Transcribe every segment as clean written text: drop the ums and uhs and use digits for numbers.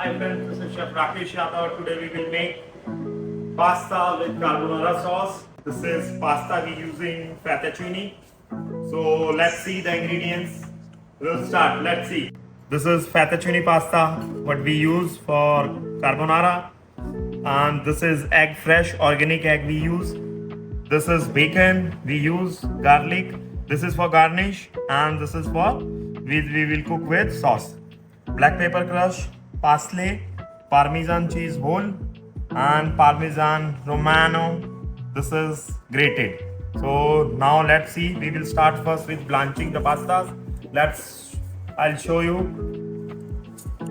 Hi friends, this is Chef Rakesh Yadav. Today we will make pasta with carbonara sauce. This is pasta we using fettuccine. So let's see the ingredients. We'll start. Let's see. This is fettuccine pasta, what we use for carbonara. And this is egg, fresh organic egg we use. This is bacon we use, garlic. This is for garnish, and this is for we will cook with sauce. Black pepper crush, parsley, parmesan cheese whole, and parmesan Romano. This is grated. So now let's see. We will start first with blanching the pastas. I'll show you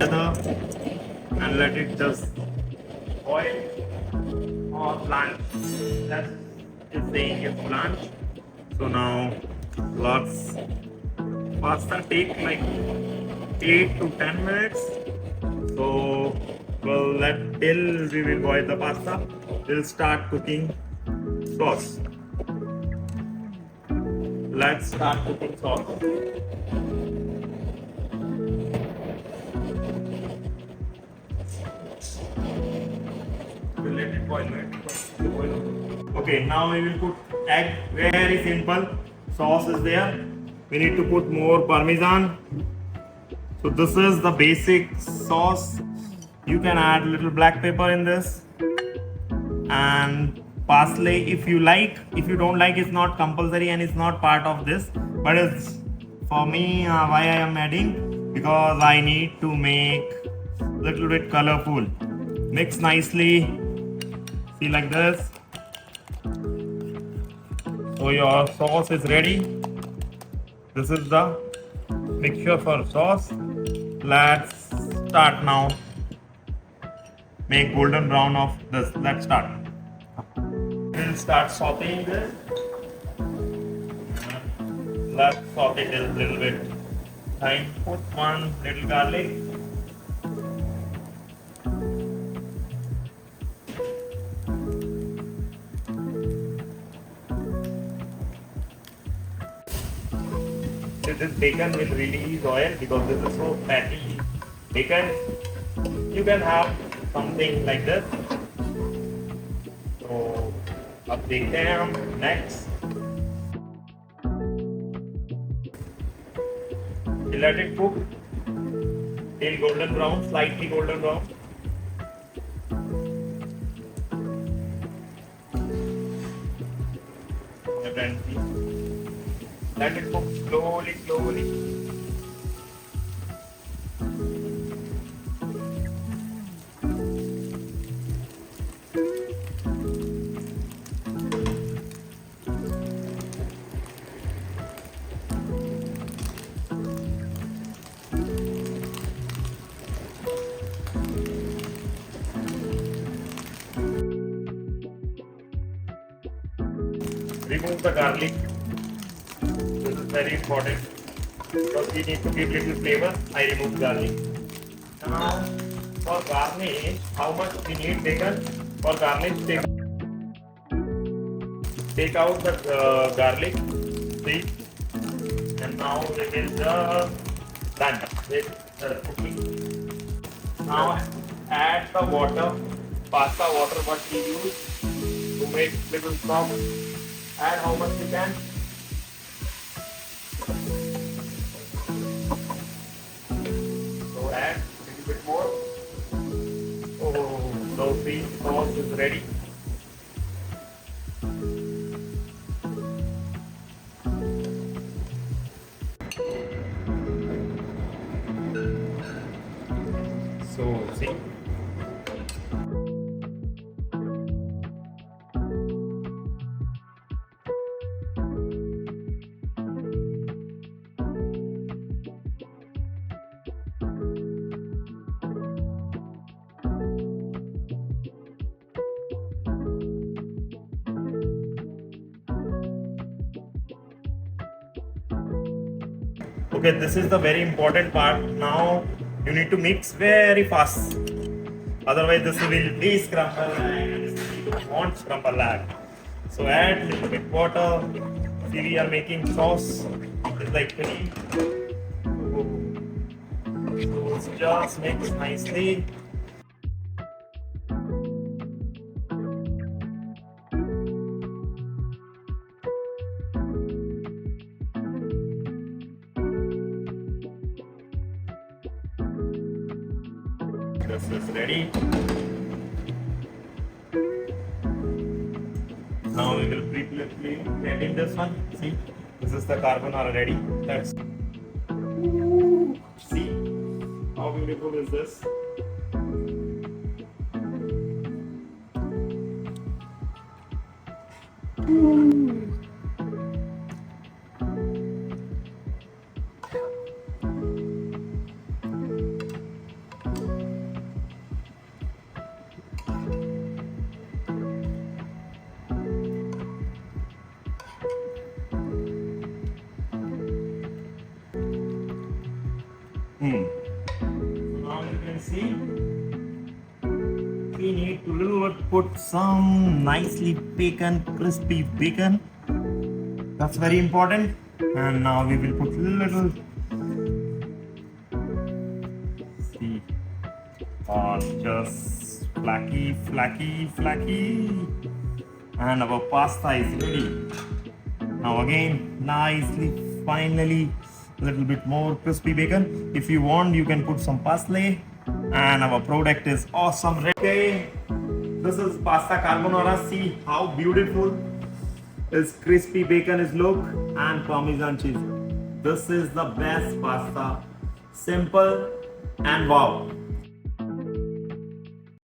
and let it just boil or blanch. That's is saying it's blanch. So now let's pasta take like 8 to 10 minutes. So till we will boil the pasta, we'll start cooking sauce. Let's start cooking sauce. We'll let it boil. Okay, now we will put egg. Very simple. Sauce is there. We need to put more parmesan. So this is the basic sauce. You can add little black pepper in this and parsley if you like. If you don't like, it's not compulsory and it's not part of this. But it's for me why I am adding, because I need to make little bit colorful. Mix nicely. See, like this. So your sauce is ready. This is the mixture for sauce. Let's start now. Make golden brown of this. Let's start. We'll start sauteing this. Let's saute it a little bit. Time, put one little garlic. This bacon will release oil because this is so fatty bacon. You can have something like this. So अब देखते हैं हम next. Let it cook till golden brown, slightly golden brown. Let it cook slowly. Remove the garlic. This is very important because we need to give little flavor. I remove garlic. Now for garnish, how much we need bacon? For garnish, take out the garlic, see, and now it is done with the cooking. Now add the water, pasta water what we use to make little soft. Add how much you can. So add a little bit more. Oh, so the sauce is ready. So see. Okay, this is the very important part. Now you need to mix very fast. Otherwise this will be scramble and you won't scramble that. So add little bit water. See, we are making sauce. It's like cream. So just mix nicely. This is ready. Now we will briefly get in this one. See, this is the carbonara ready. Let's see how beautiful is this. Now you can see we need to little bit put some nicely bacon, crispy bacon. That's very important. And now we will put little see or just flaky. And our pasta is ready. Now again, nicely, finally, a little bit more crispy bacon. If you want, you can put some parsley. And our product is awesome. Okay, this is pasta carbonara. See how beautiful this crispy bacon is look and parmesan cheese. This is the best pasta. Simple and wow.